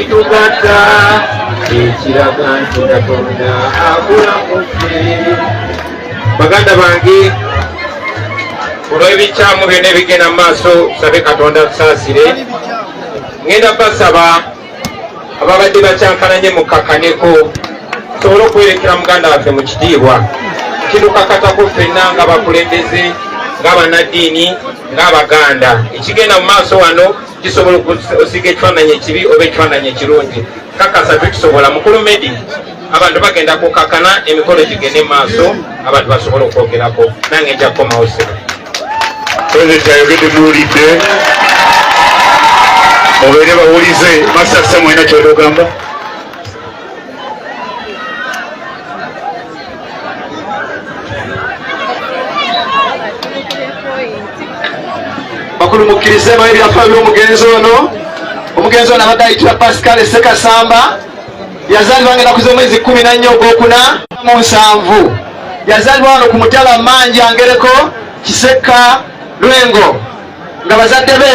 ekitugata ekiraga nti Katonda akula muffe. Baganda bange, olw'ebikyamu byonna ebigenda mu maaso, tusabe Katonda tusaasire. Ngenda basaba ababadde bakyankalanye mukkakaneko tusobole okwerekera muganda waffe mu kitiibwa. Kidukakatako ffenna nga bakulembeze, ng'abannaddiini, ng'Abaganda. Ekigenda mu maaso wano kisobola okusiga ekifaananyi ekibi oba ekifaananyi ekirungi. Kakasa tukisobola. Mukulu Medi, abantu bagenda kukakana, emikolo gigende mu maaso, abantu basobole okwogerako. Nange nja kukomawo sebo. Pulezidenti ayogedde muwulidde. Mubeere bawulize. Master Sam alina ky'ogamba? Bakulu mukkirize bawe byafaayo by'omugenzi ono. Omugenzi ono abadde ayitibwa Pascal Sekasamba. Yazaalibwa ng'ennaku z'omwezi 14 Ogwokuna. Yazaalibwa wano ku Mutala Manja Ngereko Kiseka Lwengo. Nga bazadde be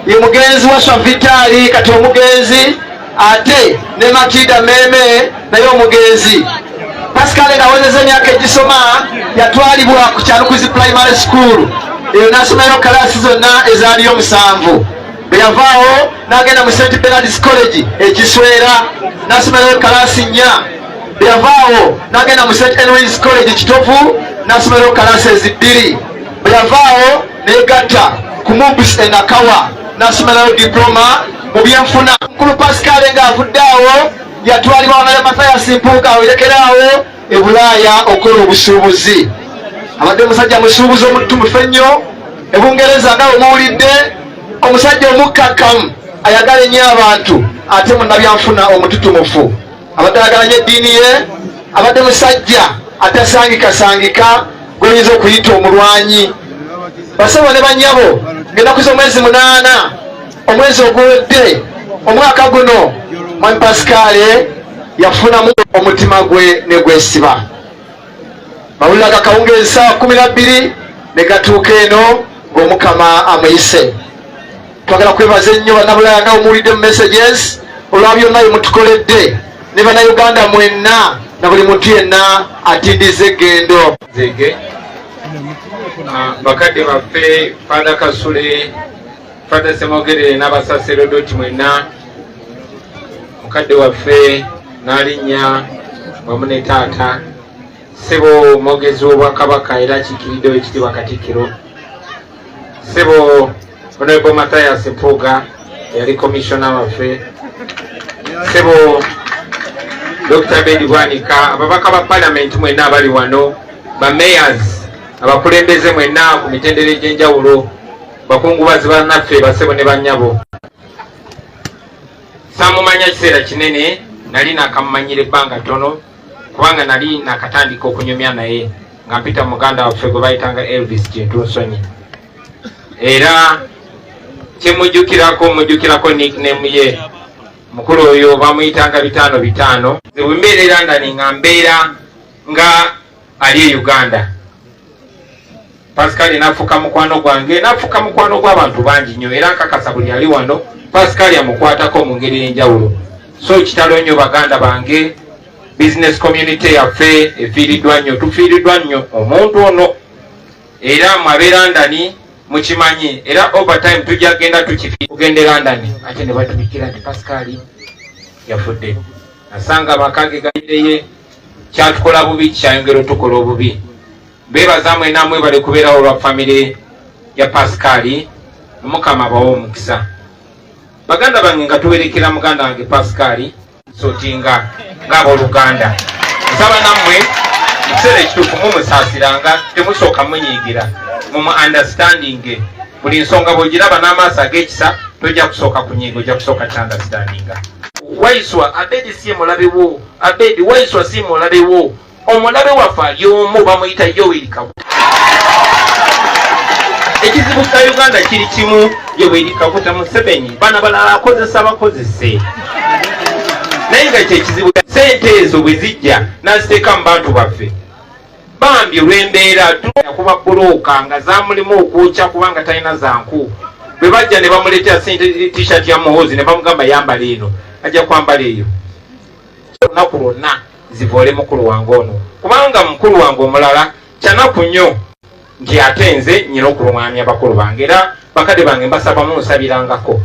ye mugenzi wa Swavitali kati omugenzi, ate ne Makida Meme naye omugenzi. Pascal ng'awezezza emyaka egisoma yatwalibwa ku Kyalukuzi Primary School. Eyo n'asomayo kalaasi zonna ezaaliyo 7. Bwe yavaawo n'agenda mu St. Bernard's College Ekiswera n'asomayo kalaasi 4. Bwe yavaawo n'agenda mu St. Henry's College Kitovu n'asomayo kalaasi 2. Bwe yavaawo n'egatta ku Mubis e Nakawa n'asomayo diploma mu byenfuna. Mukulu Pascal ng'avuddeawo yatwalibwa na Mathias Mpuuga awerekeraawo e Bulaaya okukola obusuubuzi. Abadde musajja musuubuzi omutumufu ennyo. E Bungereza nga omuwulidde, omusajja omukkakkamu ayagala ennyo abantu, ate munnabyanfuna omututumufu. Abadde ayagala nnyo eddiini ye, abadde musajja atasangikasangika gw'oyinza okuyita omulwanyi. Basabo ne bannyabo, ng'ennaku z'omwezi 8 omwezi oguwedde omwaka guno, Mwami Pascal yafunamu omutima gwe ne gwesiba. Mawulire gakawungeezi ssaawa 12 ne gatuuka eno ng'Omukama amuyise. Twagala kwebaza ennyo bannabulaaya nga omuwulidde mu messages olwa byonna bye mutukoledde, ne bannayuganda mwenna na buli muntu yenna atindiza eggendo. Zege bakadde baffe Fada Kasule, Fada Semogerere n'abasaserodoti mwenna, mukadde waffe n'alinnya wamu ne taata Sebo Mogezi w'Obwakabaka era kiikiridde w'ekitiibwa Katikkiro. Sebo Honorable Mathias Mpuuga yali komishona waffe. Sebo Dr. Bedi Bwanika, ababaka ba Parliament mwenna abali wano, ba mayors, abakulembeze mwenna ku mitendera egy'enjawulo, bakungubazi bannaffe basebo ne bannyabo. Saamumanya kiseera kinene, nali nakamumanyira ebbanga ttono, kubanga nali nakatandika okunyumya naye nga mpita muganda waffe gwe bayitanga Elvis Kintunsonyi. Era mujjukirako nickname ye. Mukulu oyo bamuyitanga 5-5. Bwe mbeera London nga mbeera nga ali Uganda. Pascal nafuka mukwano gwange, nafuka mukwano gw'abantu bangi nnyo, era nkakasa buli ali wano Pascal yamukwatako mu ngeri y'enjawulo. So kitalo nnyo baganda bange, business community yaffe efiiriddwa nnyo, tufiiriddwa nnyo omuntu ono. Era mwabe London mukimanyi, era overtime tujja genda tukigende London ate ne batubikira nti Pascal yafudde. Nasanga amakage gaideye kyatukola bubi kyayongera tukola obubi. Bebaza mwena mwebale kubeerawo olwa famire ya Pascal, Mukama abawe omukisa. Baganda bange nga tuwerekera muganda wange Pascal sotinga ng'abooluganda. Nsaba nammwe ekiseera ekituufu mumusaasiranga, temusooka munyiigira, mumu understanding. Buli nsonga bw'ogiraba n'amaaso ag'ekisa tojja kusooka kunyiiga, ojja kusooka understandinga. Waiswa Abedi si mulabe wo, Abedi Waiswa si mulabe wo, omulabe waffe ali omu bamuyita Yoweri Kaguta. Ekizibu kya Uganda kiri kimu, Yoweri Kaguta Museveni bana balala akozesa bakozese. Naye nga kyekizibu sente ezo bwe zijja n'aziteeka mu bantu baffe, bambi olw'embeera tuyakuba bbulooka nga zaamulimu okwokya kubanga talina zanku, bwe bajja ne bamuleetera t-shirt ya Muhoozi ne bamugamba yambala eno ajja kwambala eyo olunaku lwonna zivoole mukulu wange ono kubanga mukulu wange omulala kyanaku nnyo nti ate nze nyina okulumwamya bakulu bange era bakadde bange mbasaba munsabirangako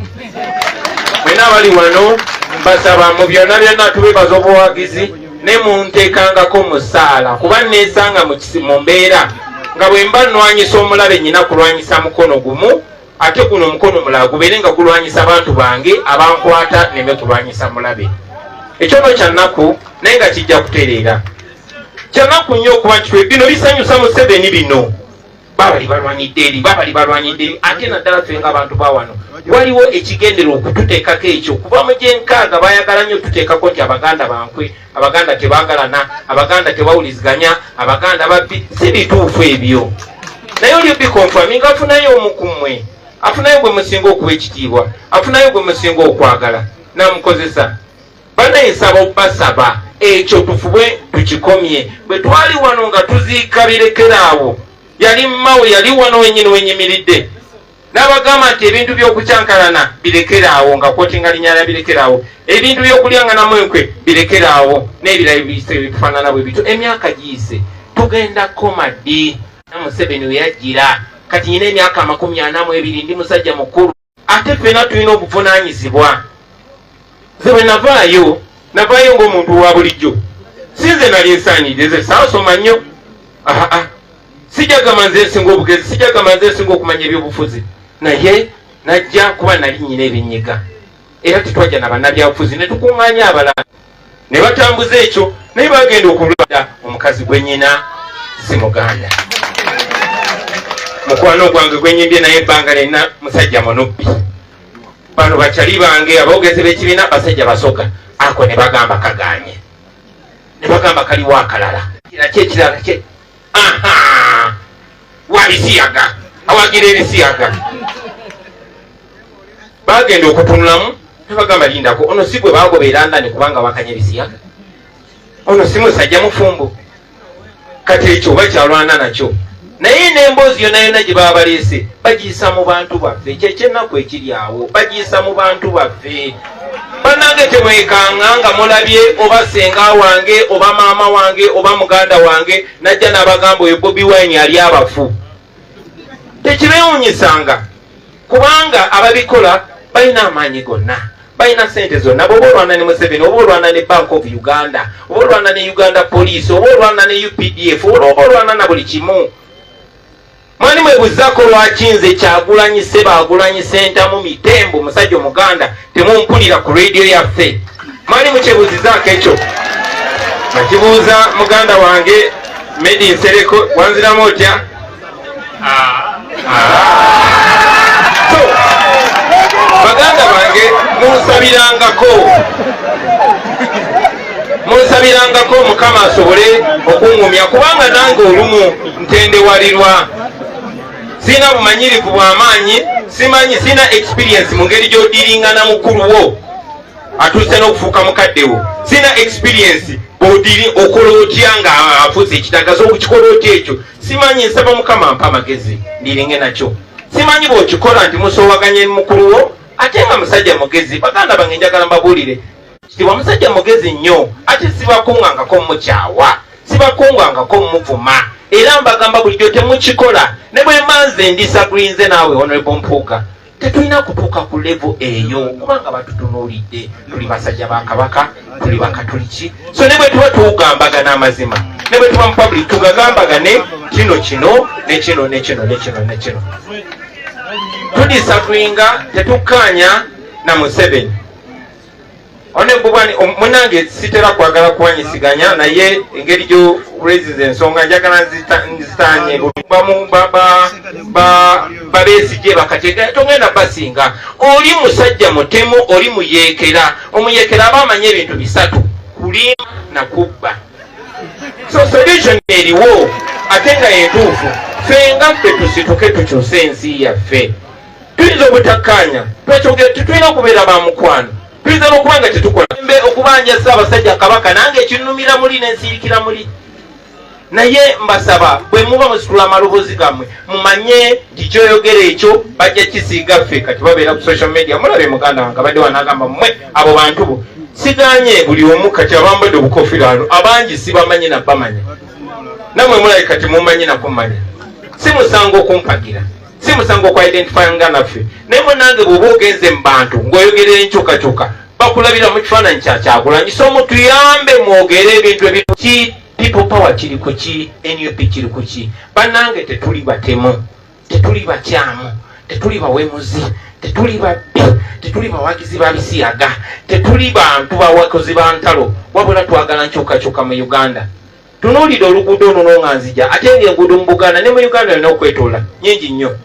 mwena abali wano mbasaba mu byonna byonna tubebaza obuwagizi ne munteekangako musaala kuba neesanga mu mbeera nga bwe mba nnwanyisa omulabe nyina kulwanyisa mukono gumu ate guno omukono mulala gubeere nga gulwanyisa abantu bange abankwata neme kulwanyisa mulabe ekyo no kyannaku naye nga kijja kutereera kyannaku nnyo okuba nti bino bisanyusa Museveni bino babali balwanyidde eri ate naddala ffe ng'abantu bawano waliwo ekigendera okututeekako ekyo kuva mu gyenkaaga bayagala nnyo tuteekako nti abaganda bankwe abaganda tebaagalana abaganda tebawuliziganya abaganda babbi si bituufu ebyo naye oli bikonfaminga afunayo omu ku mmwe afunayo gwe musinga okuba ekitiibwa afunayo gwe musinga okwagala namukozesa banayesaba obasaba ekyo tufube tukikomye bwe twali wano nga tuziika birekeraawo yali mmawe yali wano wenyini wenyimiridde n'abagamba nti ebintu by'okukyankalana birekeraawo nga kotinga linyala birekeraawo ebintu by'okulyanganamu enkwe birekeraawo n'ebirala bifaanana bwe bityo emyaka giyise tugenda komadi na Museveni we yajjira kati nyina emyaka 42 ndi musajja mukulu ate ffena tulina obuvunaanyizibwa nze bwe navaayo ng'omuntu wa bulijjo sinze nali nsaanidde saasoma nnyo sijagamba nze nsinga obugezi sijagamba nze nsinga okumanya ebyobufuzi naye najja kuba nali nyina ebinyiga era tetwajja na bannabyabufuzi ne tukuŋŋaanya abalala ne batambuza ekyo naye bagenda okulwada omukazi gwe nyina si muganda mukwano gwange gwenyimbye naye ebbanga lenna musajja munubbi bano bakyali bange abawogezi b'ekibiina basajja basoga ako ne bagamba kaganye ne bagamba kaliwo akalala ekirala kye wabisiyaga awagira ebisiyaga bagenda okutunulamu ne bagamba lindako ono si gwe bagobeera ndani kubanga wakanya ebisiyaga ono si musajja mufumbo kati ekyo oba kyalwana nakyo naye n'emboozi yonna yonna gye baba baleese bagiyisa mu bantu baffe kyekyennaku ekiri awo bagiyisa mu bantu baffe bannange temwekanga nga mulabye oba senga wange oba maama wange oba muganda wange najja n'abagamba oyo Bobi Wine ali abafu tekibeewunyisanga kubanga ababikola balina amaanyi gonna balina sente zonna bw'oba olwana ne Museveni oba olwana ne Bank of Uganda oba olwana ne Uganda Police oba olwana ne UPDF oba olwana na buli kimu mwani mwebuzaako lwaki nze Kyagulanyi Ssebagulanyi Ssentamu Mitembo musajja omuganda temumpulira ku radio yaffe mwani mukyebuzizaako ekyo nakibuuza muganda wange Medi Nsereko wanziramu otya so baganda bange munsabirangako Mukama asobole okuŋŋumya kubanga nange olumu ntendewalirwa sina bumanyirivu bw'amaanyi simanyi sina experience mu ngeri gy'odiringana mukulu wo atuuse n'okufuuka mukaddewo sina experience bw'odiri okola otya nga afuuse ekitagaza okukikola otya ekyo simanyi nsaba Mukama ampa amagezi ndiringe nakyo simanyi bw'okikola nti musoowaganye mukulu wo ate nga musajja mugezi baganda bange njagala mbabuulire kitibwa musajja mugezi nnyo ate sibakungangako mukyawa sibakungangako muvuma era mbagamba bulijjo temukikola ne bwe manze ndisagrinze naawe Honorable Mpuuga tetulina kutuuka ku level eyo kubanga batutunuulidde tuli basajja ba Kabaka tuli bakatoliki so ne bwe tuba tuwugambagana amazima ne bwe tuba mu public tugagambagane kino tudisagringa tetukkaanya na Museveni munange sitera kwagala kuwanyisiganya naye engeri gyo raises ensonga njagala nzitanye babeesigye bakateeka togenda basinga oli musajja mutemu oli muyeekera omuyeekera aba amanye ebintu bisatu kulima na kubba so solution eriwo ate nga yentuufu ffe nga ffe tusituke tukyuse ensi yaffe tuyinza obutakkaanya tetulina okubeera ba mukwano tuyinza n'okubanga tetukola okubanja Ssaabasajja Kabaka nange ekinnumira muli n'ensirikira muli naye mbasaba bwe muba musitula amaloboozi gammwe mumanye nti kyoyogera ekyo bajja kisiiga ffe kati babeera ku social media. Mulabe muganda wange abadde wanagamba mmwe abo bantu bo siganye buli omu kati abambadde obukofiraano abangi sibamanyi nabbamanya namwe mulabe kati mumanyi nakumanya. Si musango okumpagira, si musango okwidentifyanga naffe, naye munange bw'oba ogenze mu bantu ng'oyogerera enkyukakyuka bakulabira mu kifaananyi kya Kyagulanyi. So mutuyambe mwogere ebintu ebiki people power kiri kuki, NUP kiri kuki. Bannange tetuli batemu, tetuli bakyamu, tetuli bawemuzi, tetuli babbi, tetuli bawagizi ba bisiyaga, tetuli bantu bawakozi ba ntalo, wabula twagala nkyukakyuka mu Uganda. Tunuulira oluguudo ono n'onganzija ate ng'enguudo mu Buganda ne mu Uganda olina okwetoola nnyingi nnyo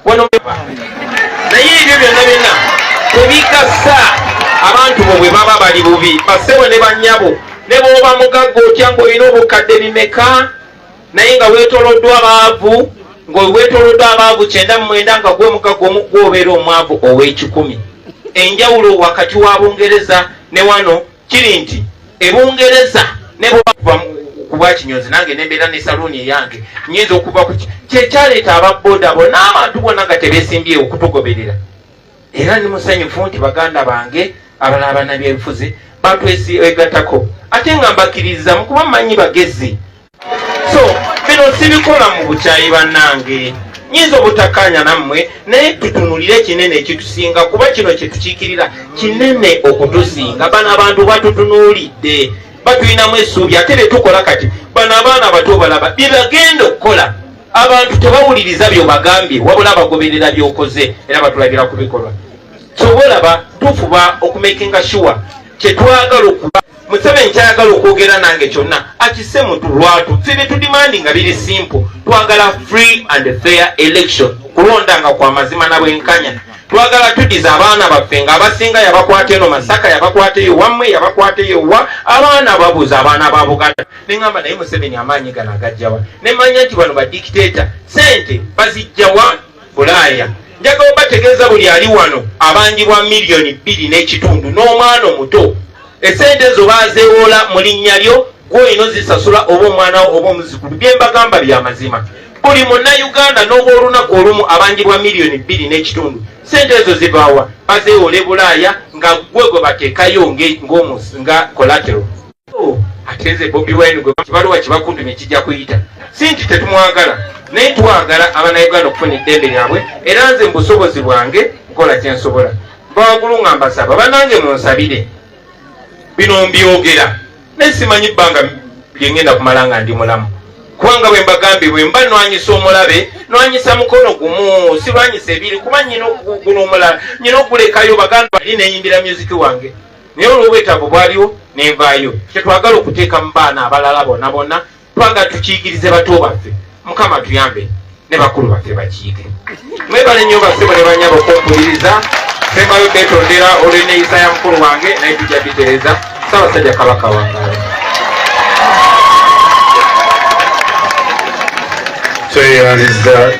wano naye ebyo byonna byonna tebikasa abantu bo bwe baba bali bubi basebo ne bannyabo ne bw'oba mugagga otya ng'olina obukadde bimeka naye nga weetooloddwa abaavu ng'weetooloddwa abaavu 99 nga gwe mugagga omu gw'obeera omwavu ow'ekikumi. Enjawulo wakati wa Bungereza ne wano kiri nti eBungereza ne bw'oba kuba kinyonzi nange nembeera ne saluuni eyange nyinza okuva ku kyekyaleeta ababooda bo n'abantu bonna nga tebeesimbye okutugoberera. Era ni musanyufu nti baganda bange abalala bannabyebufuzi batwegattako ate nga mbakkiririza mukuba mmanyi bagezi. So bino sibikola mu bukyayi bannange, nyinza obutakkaanya nammwe naye tutunulire kinene ekitusinga kuba kino kyetukiikirira kinene okutusinga. Bano abantu batutunuulidde batulinamu essuubi ate betukola kati bano abaana bato balaba bye bagenda okukola. Abantu tebawuliriza byobagambye wabula bagoberera byokoze era batulabira ku bikolwa. Kyobalaba tufuba okumakinga sure kyetwagala okuba Museveni kyayagala okwogera nange kyonna akise mutu lwatu ffe betudimandi nga biri simple. Twagala free and fair election, kulonda nga kwa mazima na bwenkanya. Twagala tudiza abaana baffe nga abasinga yabakwata eno Masaka, yabakwata eyo wammwe, yabakwata eyo wa abaana babuza abaana ba Buganda. Nengamba naye Museveni amaanyi gano agajjawa. Nemanya nti bano badikiteeta sente bazijjawa Bulaaya. Njagala bategeeza buli ali wano abanjibwa $2.5 million n'omwana omuto. Esente ezo bazeewola mu linnya lyo gw'olina ozisasula oba omwana oba omuzukulu. Bye mbagamba bya mazima. Buli munnayuganda n'oba olunaku olumu abanjibwa $2.5 million. Sente ezo zibaawa bazeewola Bulaaya nga gwe bateekayo nga collateral. Ate nze Bobi Wine gwe kibaluwa kibakundumye kijja kuyita. Si nti tetumwagala naye twagala abannayuganda okufuna eddembe lyabwe era nze mu busobozi bwange nkola kye nsobola. Bawagulu nga mbasaba bannange munsabire bino mbyogera naye simanyi bbanga lye ngenda kumala nga ndi mulamu. Kubanga bwe mbagambye bwe mba nwanyisa omulabe nwanyisa mukono gumu silwanyisa ebiri kuba nyina okuguno omulala nyina okulekayo baganda ali neyimbira music wange naye olw'obwetaavu bwaliwo nenvaayo. Kyetwagala okuteeka mu baana abalala bonna bonna twagala tukiikirize bato baffe. Mukama tuyambe ne bakulu baffe bakiike. Mwebale nnyo bassebo ne banyabo okumpuliriza. Sembayo betondera olw'enneeyisa ya mukulu wange naye tujja bitereeza Ssaabasajja Kabaka wange.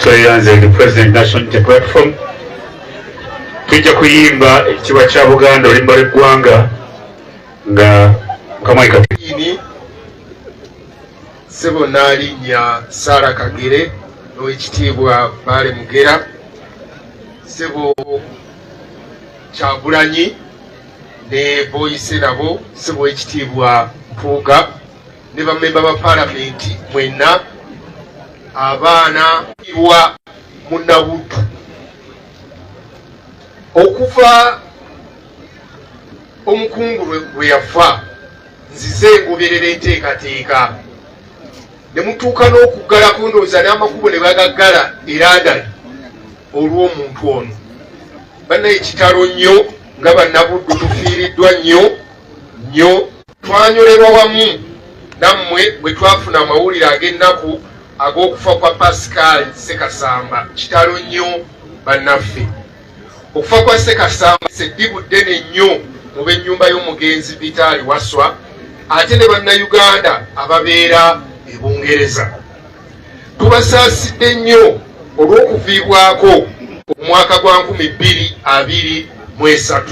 Tweyanze the President National Unity Platform. Tujja kuyimba ekiba kya Buganda oluyimba lw'eggwanga nga Mukama Katini Ssebo Nnaalinnya Sarah Kagere n'Oweekitiibwa Baale Mugera, Ssebo Kyagulanyi ne Boyise nabo, Ssebo Oweekitiibwa Mpuuga ne bammemba ba Paalamenti mwenna, abaana wa Munnabuddu. Okuva omukungu lwe yafa nzize ngoberera enteekateeka ne mutuuka n'okuggalako ndowooza n'amakubo ne bagaggala London olw'omuntu ono. Bannaye ekitalo nnyo nga Bannabuddu tufiiriddwa nnyo twanyolerwa wamu nammwe bwe twafuna amawulire ag'ennaku ag'okufa kwa Pascal Sekasamba. Kitalo nnyo bannaffe. Okufa kwa Sekasamba seddibu ddene nnyo mu b'ennyumba y'omugenzi Vitali Waswa ate ne bannayuganda ababeera e Bungereza. Tubasaasidde nnyo olw'okuviibwako mu mwaka gwa 2023.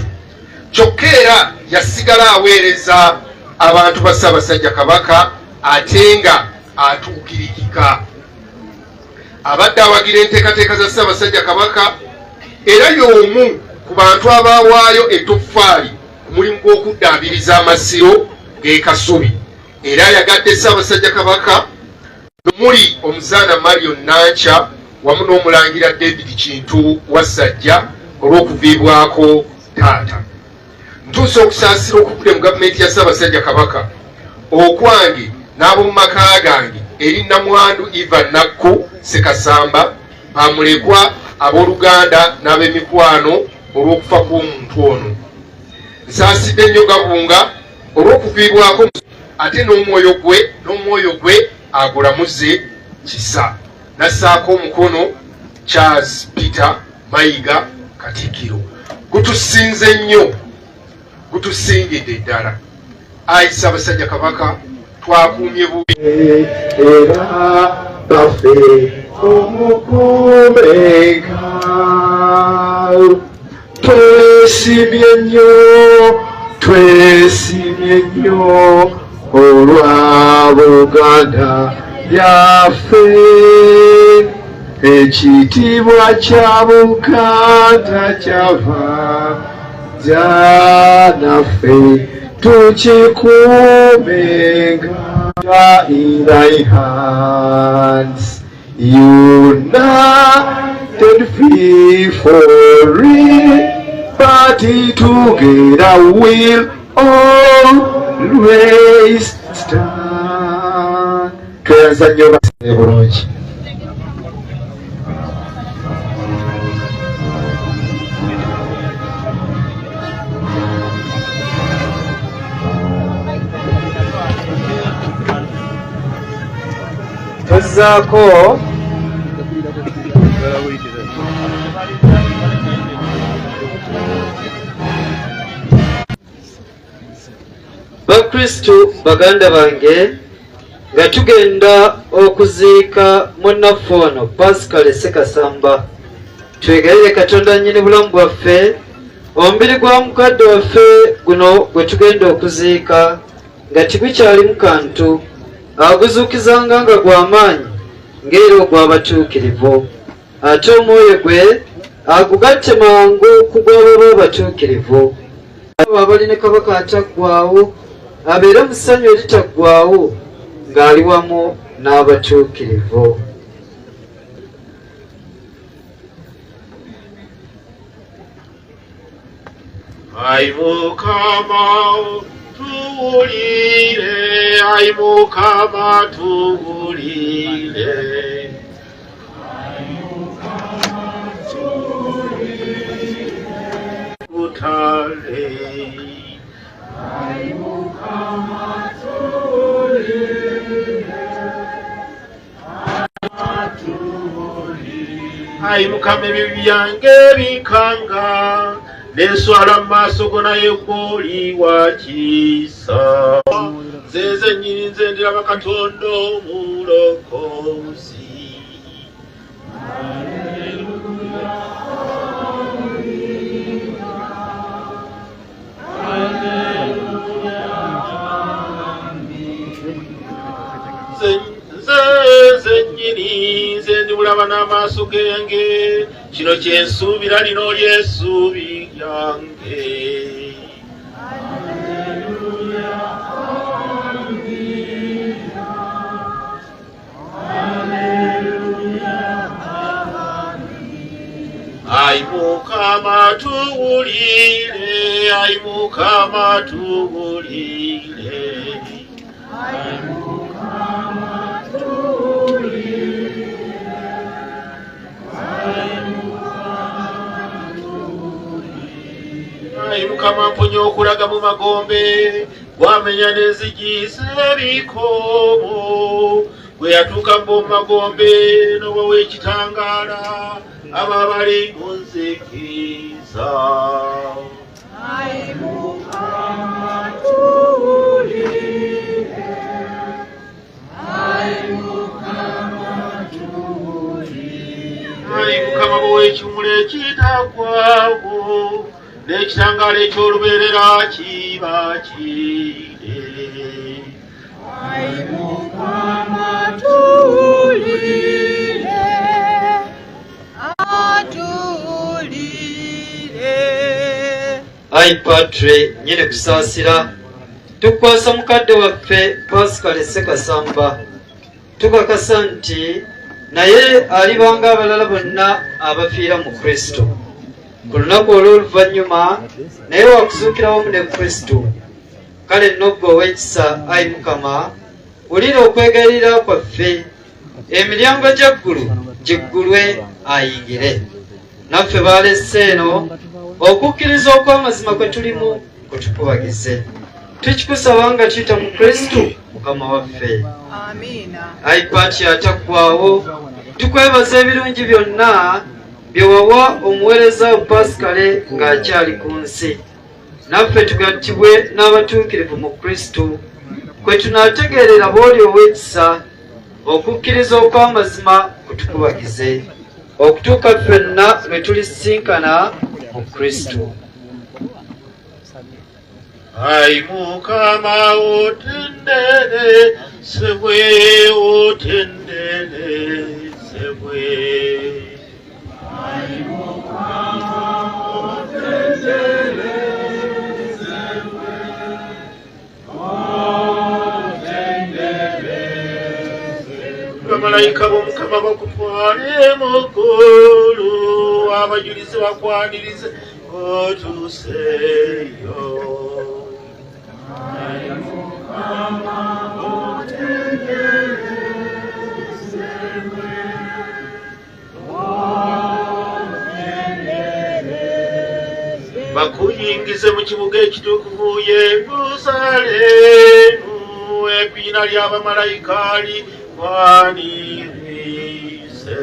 Kyokka era yasigala aweereza abantu ba Ssaabasajja Kabaka ate nga atuukirikika. Abadde awagira enteekateeka za Ssaabasajja Kabaka era y'omu ku bantu abaawaayo ettoffaali ku mulimu gw'okuddaabiriza amasiro g'e Kasubi, era yagadde Ssaabasajja Kabaka muli Omuzaana Marion Nancha wamu n'Omulangira David Kintu Wassajja olw'okuviibwako taata. Ntuuse okusaasira okuvudde mu gavumenti ya Ssaabasajja Kabaka okwange n'ab'omu maka gange eri Namwandu Eva Nakku Ssekasamba, bamulekwa abooluganda n'ab'emikwano olw'okufa kw'omuntu ono. Nsaasidde nnyo Gabunga olw'okuviibwako ate n'omwoyo gwe agulamuze kisa. Nassaako omukono Charles Peter Mayiga Katikkiro. Gutusinze nnyo, gutusingidde ddala. Ayi Ssaabasajja Kabaka, twakuumye bubi era baffe omukuumenga. Twesimye nnyo olwa Buganda yaffe, ekitiibwa kya Buganda kyava naffe tukikuumenga. In thy hands united free for it, but together we'll always stand. Tweyanza nnyo basire bulungi. Tozzaako bakristu baganda bange, nga tugenda okuziika munnaffe ono Pascal Ssekasamba, twegalire Katonda nnyini bulamu bwaffe, omubiri gwa mukadde waffe guno gwe tugenda okuziika nga tigukyalimu kantu, aguzuukizanga nga gw'amaanyi ng'era ogw'abatuukirivu, ate omwoyo gwe agugatte mangu ku gw'abo abatuukirivu. Abo abalina Kabaka ataggwaawo abeere mu ssanyu eritaggwaawo ng'ali wamu n'abatuukirivu. Ai Mukama tuwulire, ai Mukama tuwulire, ai Mukama tuwulire, utale, ai Mukama tuwulire, ai Mukama ebyo byange bikanga, neswala mu maaso go naye gw'oli wa kisa. Nze nnyini nze ndiraba Katonda omulokozi. Nze nnyini nze ndibulaba n'amaaso genge, kino kyensuubira lino ly'essuubi lyange. Ai Mukama tuwulire, ai Mukama tuwulire, ai Mukama tuwulire, ai Mukama mponya okulaga mu magombe, gwamenya n'enzigi z'ebikomo, gwe yatuuka mu magombe n'obawa ekitangaala aba bali mu nzikiza. Ai Mukama tuwulire, ai Mukama tuwulire, ai Mukama bwe ekimuli ekitaggwaawo n'ekitangaala eky'olubeerera kiba kire. Ai Mukama Ai Patre nyine kusaasira tukwasa mukadde waffe Pascal Sekasamba tukakasa nti naye alibanga abalala bonna abafiira mu Kristo ku lunaku olw'oluvannyuma naye wakuzuukirawo mu ne Kristo. Kale nno ggwe ow'ekisa Ayi Mukama wulira okwegayirira kwaffe, emiryango gy'eggulu giggulwe ayingire. Naffe baalese eno okukkiriza okw'amazima kwe tulimu kutukubagize. Tukikusaba nga tuyita mu Kristo Mukama waffe. Ayi Paati ataggwaawo tukwebaza ebirungi byonna bye wawa omuweereza Pascal ng'akyali ku nsi. Naffe tugattibwe n'abatuukirivu mu Kristo kwe tunaategeerera bw'oli ow'ekisa okukkiriza okw'amazima kutukubagize okutuuka ffenna lwe tulisisinkana mu Kristo. Ai Mukama otenderezebwe, otenderezebwe. Ai Mukama otenderezebwe, otenderezebwe. Bamalayika b'Omukama bakutwale mu ggulu, abajulizi bakwanirize otuseeyo. Bakuyingize mu kibuga ekitukuvu Yerusaalemu, ebbina ly'abamalayika likwanirise.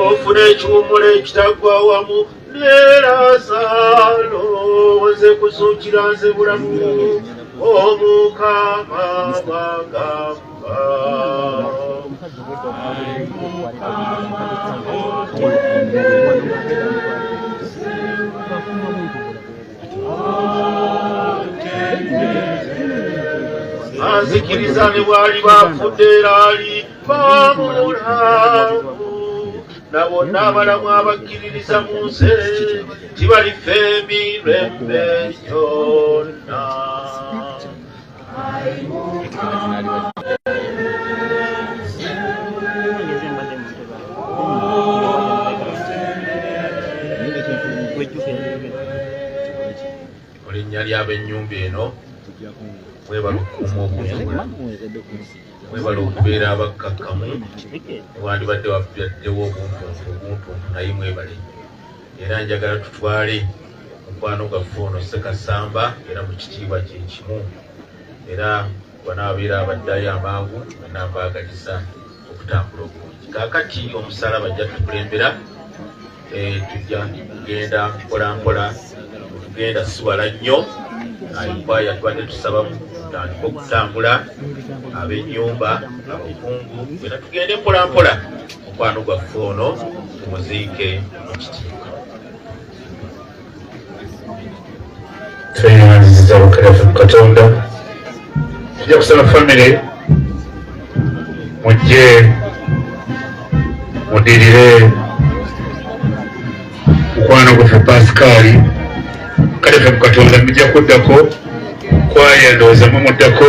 Ofune ekiwummula ekitaggwa wamu ne Laazaalo, oze kuzuukira nze bulamu Omukama bagamba. Azikiriza ne bwali bafudde era ali bamulamu, nabonna abalamu abakkiririza mu nsi tibalifa emirembe gyonna. Olinnya ly'ab'ennyumba eno mwebala okukuuma obulungi, mwebala okubeera abakkakkamu, wandibadde wabyaddewo obuntuntu naye mwebale. Era njagala tutwale mukwano gwaffe ono Sekasamba era mu kitiibwa kye kimu, era wanaabeera abaddayo amangu nambaagaliza okutambula obulungi. Kaakati omusaalaba ajja tukulembera, tujja kugenda mpolampola, tugenda siwala nnyo. Ayikwaya tubadde tusabamu tutandika okutambula, ab'ennyumba, abakungu, era tugende mpolampola mukwano gwaffe ono tumuziike mu kitiibwa. Tweyanziza Bukalafu Katonda. Tujja kusaba famire mujje mudirire mukwano gwaffe Pascal. Kale mu Katonda mujja kuddako kwaya ndowooza mumuddako,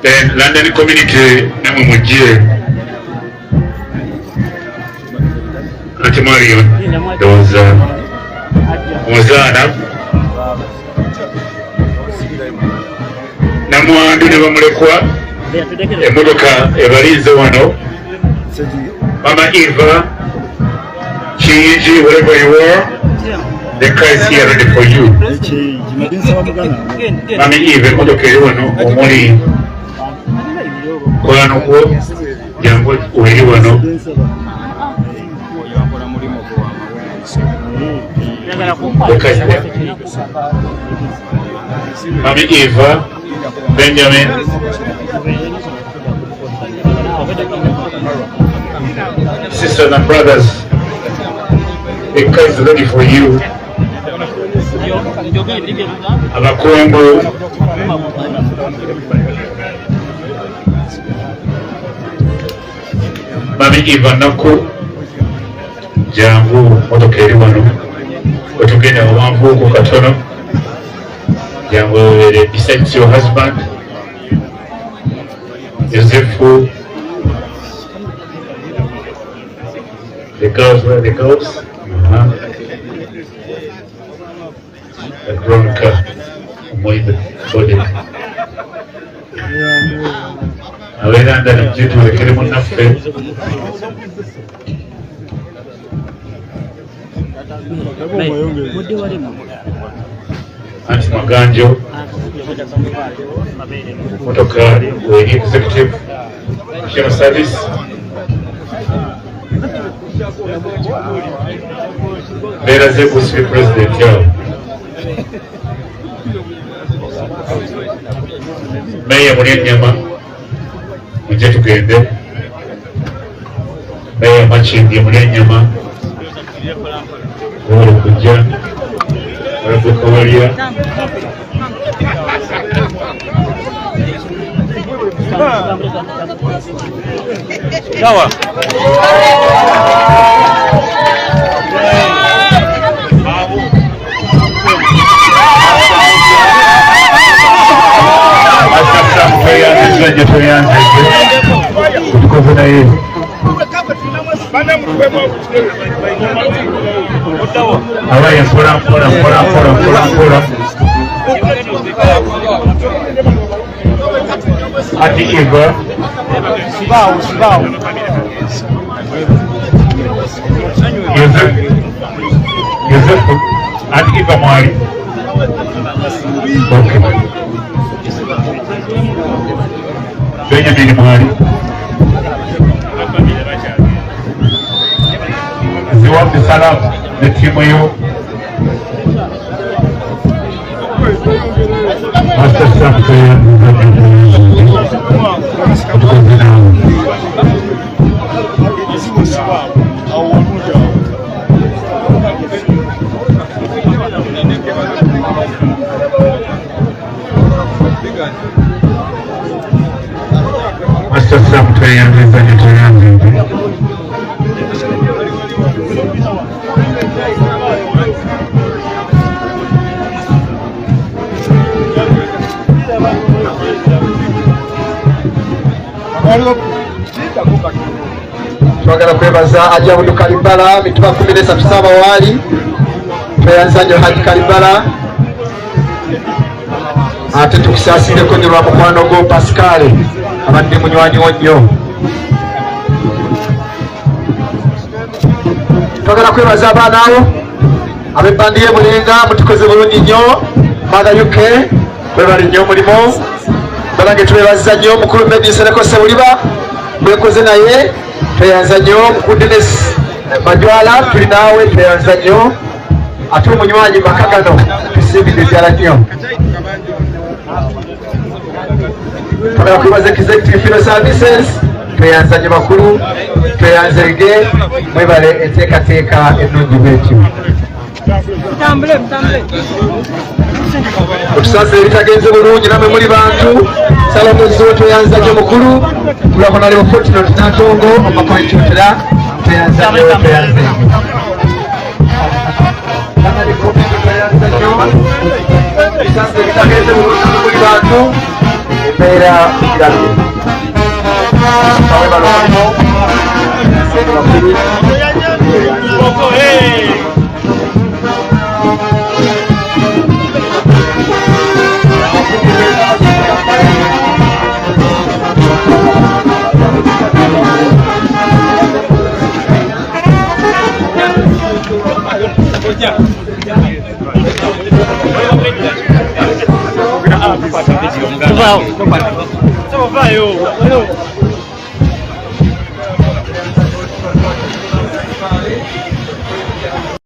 then London community namwe mujje. Ati Marion ndowooza omuzaana namwandu ne bamulekwa, emmotoka ebalinze wano. Mama Eva Kiyingi, wherever you are, the car is here ready for you. Mami Eva emmotoka eri wano omuli kwano kwo, jangu weri wano. Mami Eva Benjamin sisters and brothers, the car is ready for you. Abakungu Mami Eva Naku jangu motoka eri wano wetugenda wawanvuuko katono jangu were besides your husband Yosefu. The girls, where are the girls? The brown car, with the body. I went under the due to the criminal affair. Auntie Maganjo, motoka, the executive, National Service. Bera Zebu Sri President yao Meya Munyanyama muje tugende Meya Machindi Munyanyama uri kujya baravuka bariya Sawa Awaya pora Ati Eva Sibao Yosefu Ati Eva Mwari. Okay. Benjamin Mwari Ziwapi Salam na timu hiyo Master Sampe Master Sampe yangu twagala kwebaza Ajabudu Kalibala mituba 13 saba wali tweyanzanyo Haji Kalibala ate tukisasire ko nyirwa mukwano go Pascal abadde munywanyi wonnyo. Twagala kwebaza abaana abo abebandiye Mulenga mutukoze bulungi nnyo Mother UK kwebali nnyo mulimo balange twebaza nnyo mukulu Medisereko Sebuliba mwekoze naye tweyanza nnyo Mukundenesi Majwala tuli naawe tweyanza nnyo ate omunywanyi Makagano tusimbidde ddala nnyo. Twagala kwebaza Executive Field Services tweyanza nnyo bakulu tweyanzege mwebale enteekateeka ennungi bwetyo. Otusaze ebitagenze bulungi namwe muli bantu Salamuzo tweyanza nnyo mukulu tulabona leo Fortunate Natongo omakoitutira tweyanza nnyo tweyanze otusaze ebitagenze bulungi namwe muli bantu embeera kirabye Vai,